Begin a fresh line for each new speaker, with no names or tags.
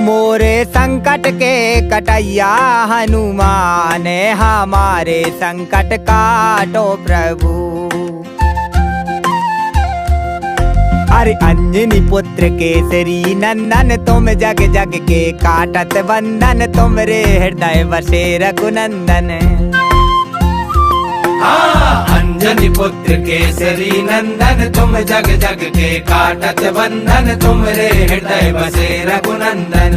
मोरे संकट के कटैया हनुमान, हमारे संकट काटो प्रभु। अरे अंजनी पुत्र केसरी नंदन, तुम जग जग के काटत बंधन, तुमरे हृदय बसे रघुनंदन।
अंजनी पुत्र केसरी नंदन, तुम जग जग के काटत बंधन, तुमरे हृदय बसे रघुनंदन।